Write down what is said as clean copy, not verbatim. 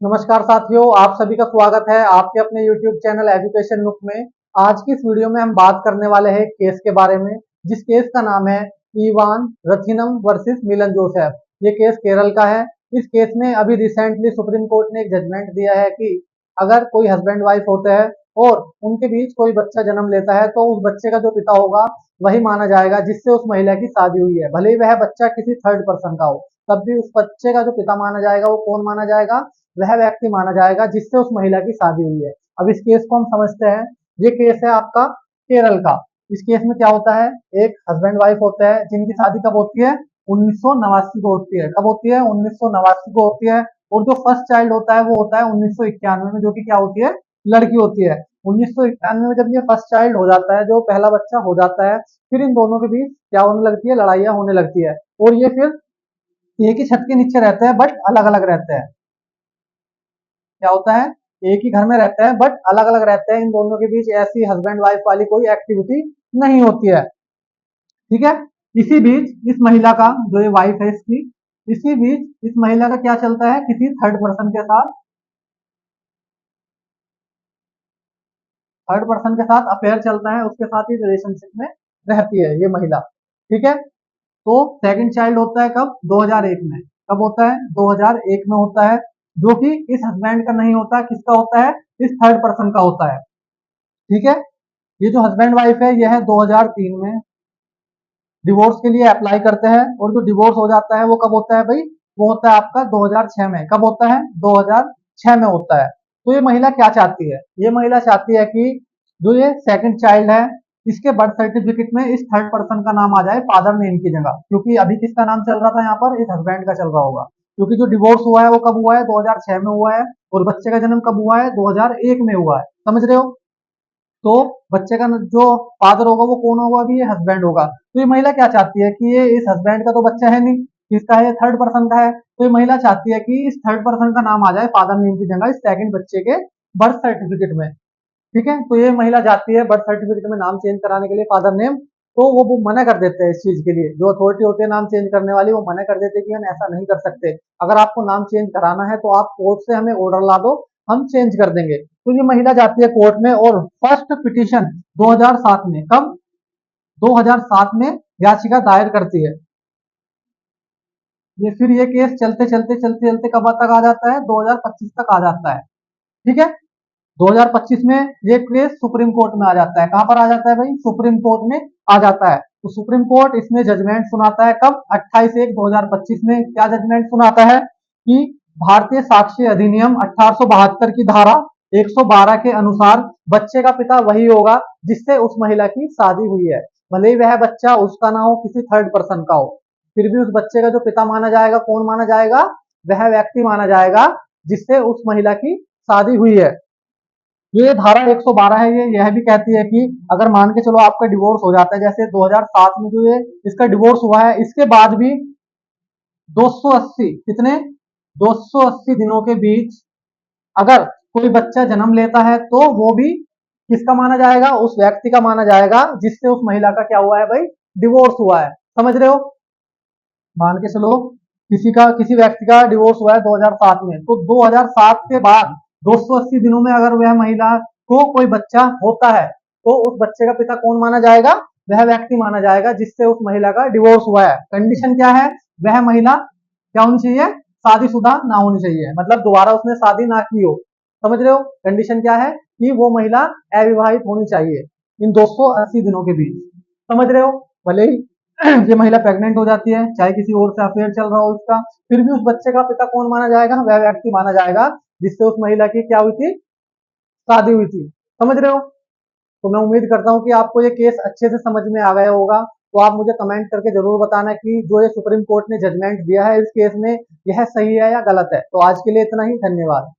नमस्कार साथियों, आप सभी का स्वागत है आपके अपने YouTube चैनल एजुकेशन नुक में। आज की इस वीडियो में हम बात करने वाले हैं केस के बारे में, जिस केस का नाम है इवान रथिनम वर्सेस मिलन जोसेफ। ये केस केरल का है। इस केस में अभी रिसेंटली सुप्रीम कोर्ट ने एक जजमेंट दिया है कि अगर कोई हस्बैंड वाइफ होते हैं और उनके बीच कोई बच्चा जन्म लेता है तो उस बच्चे का जो पिता होगा वही माना जाएगा जिससे उस महिला की शादी हुई है, भले ही वह बच्चा किसी थर्ड पर्सन का हो। तब भी उस बच्चे का जो पिता माना जाएगा वो कौन माना जाएगा? वह व्यक्ति माना जाएगा जिससे उस महिला की शादी हुई है। अब इस केस को हम समझते हैं। ये केस है आपका केरल का। इस केस में क्या होता है, एक हस्बैंड वाइफ होता है जिनकी शादी कब होती है? 1989 को होती है। कब होती है? 1989 को होती है। और जो फर्स्ट चाइल्ड होता है वो होता है 1991 में, जो कि क्या होती है? लड़की होती है। 1991 में जब ये फर्स्ट चाइल्ड हो जाता है, जो पहला बच्चा हो जाता है, फिर इन दोनों के बीच क्या होने लगती है? लड़ाइयाँ होने लगती है। और ये फिर एक ही छत के नीचे रहते हैं बट अलग अलग रहते हैं। क्या होता है? एक ही घर में रहते हैं बट अलग अलग रहते हैं। इन दोनों के बीच ऐसी हस्बैंड वाइफ वाली कोई एक्टिविटी नहीं होती है। ठीक है। इसी बीच इस महिला का, जो ये वाइफ है इसकी, इसी बीच इस महिला का क्या चलता है? किसी थर्ड पर्सन के साथ अफेयर चलता है, उसके साथ ही रिलेशनशिप में रहती है ये महिला। ठीक है। तो सेकंड चाइल्ड होता है कब? 2001 में। कब होता है? 2001 में होता है। जो कि इस हस्बैंड का नहीं होता, किसका होता है? इस थर्ड पर्सन का होता है। ठीक है। ये जो हस्बैंड वाइफ है ये है 2003 में डिवोर्स के लिए अप्लाई करते हैं, और जो डिवोर्स हो जाता है वो कब होता है भाई? वो होता है आपका 2006 में। कब होता है? 2006 में होता है। तो ये महिला क्या चाहती है? ये महिला चाहती है कि जो ये सेकंड चाइल्ड है इसके बर्थ सर्टिफिकेट में इस थर्ड पर्सन का नाम आ जाए फादर नेम की जगह, क्योंकि अभी किसका नाम चल रहा था यहाँ पर? इस हस्बैंड का चल रहा होगा। क्योंकि जो डिवोर्स हुआ है वो कब हुआ है? 2006 में हुआ है। और बच्चे का जन्म कब हुआ है? 2001 में हुआ है। समझ रहे हो? तो बच्चे का जो फादर होगा वो कौन होगा? अभी ये हस्बैंड होगा। तो ये महिला क्या चाहती है कि ये इस हस्बैंड का तो बच्चा है नहीं, किसका है? थर्ड पर्सन का है। तो ये महिला चाहती है कि इस थर्ड पर्सन का नाम आ जाए फादर नेम की जगह इस सेकंड बच्चे के बर्थ सर्टिफिकेट में। ठीक है। तो ये महिला जाती है बर्थ सर्टिफिकेट में नाम चेंज कराने के लिए फादर नेम। तो वो मना कर देते हैं इस चीज के लिए। जो अथॉरिटी होती है नाम चेंज करने वाली, वो मना कर देते हैं कि हम ऐसा नहीं कर सकते। अगर आपको नाम चेंज कराना है तो आप कोर्ट से हमें ऑर्डर ला दो, हम चेंज कर देंगे। तो ये महिला जाती है कोर्ट में और फर्स्ट पिटीशन 2007 में, कब? 2007 में याचिका दायर करती है। ये फिर ये केस चलते चलते चलते चलते कब तक आ जाता है? 2025 तक आ जाता है। ठीक है। 2025 में ये केस सुप्रीम कोर्ट में आ जाता है। कहां पर आ जाता है भाई? सुप्रीम कोर्ट में आ जाता है। तो सुप्रीम कोर्ट इसमें जजमेंट सुनाता है कब? 28/1/2025 में। क्या जजमेंट सुनाता है? कि भारतीय साक्ष्य अधिनियम 1872 की धारा 112 के अनुसार बच्चे का पिता वही होगा जिससे उस महिला की शादी हुई है। भले ही वह बच्चा उसका ना हो, किसी थर्ड पर्सन का हो, फिर भी उस बच्चे का जो पिता माना जाएगा, कौन माना जाएगा? वह व्यक्ति माना जाएगा जिससे उस महिला की शादी हुई है। ये धारा 112 है, ये यह भी कहती है कि अगर मान के चलो आपका डिवोर्स हो जाता है, जैसे 2007 में जो ये इसका डिवोर्स हुआ है, इसके बाद भी 280, कितने? 280 दिनों के बीच अगर कोई बच्चा जन्म लेता है तो वो भी किसका माना जाएगा? उस व्यक्ति का माना जाएगा जिससे उस महिला का क्या हुआ है भाई? डिवोर्स हुआ है। समझ रहे हो? मान के चलो किसी व्यक्ति का डिवोर्स हुआ है 2007 में, तो 2007 के बाद 280 दिनों में अगर वह महिला को कोई बच्चा होता है तो उस बच्चे का पिता कौन माना जाएगा? वह व्यक्ति माना जाएगा जिससे उस महिला का डिवोर्स हुआ है। कंडीशन क्या है? वह महिला क्या होनी चाहिए? शादीशुदा ना होनी चाहिए, मतलब दोबारा उसने शादी ना की हो। समझ रहे हो? कंडीशन क्या है? कि वो महिला अविवाहित होनी चाहिए इन 280 दिनों के बीच। समझ रहे हो? भले ही ये महिला प्रेग्नेंट हो जाती है, चाहे किसी और से अफेयर चल रहा हो उसका, फिर भी उस बच्चे का पिता कौन माना जाएगा? वह व्यक्ति माना जाएगा जिससे उस महिला की क्या हुई थी? शादी हुई थी। समझ रहे हो? तो मैं उम्मीद करता हूँ कि आपको ये केस अच्छे से समझ में आ गया होगा। तो आप मुझे कमेंट करके जरूर बताना कि जो ये सुप्रीम कोर्ट ने जजमेंट दिया है इस केस में, यह सही है या गलत है। तो आज के लिए इतना ही, धन्यवाद।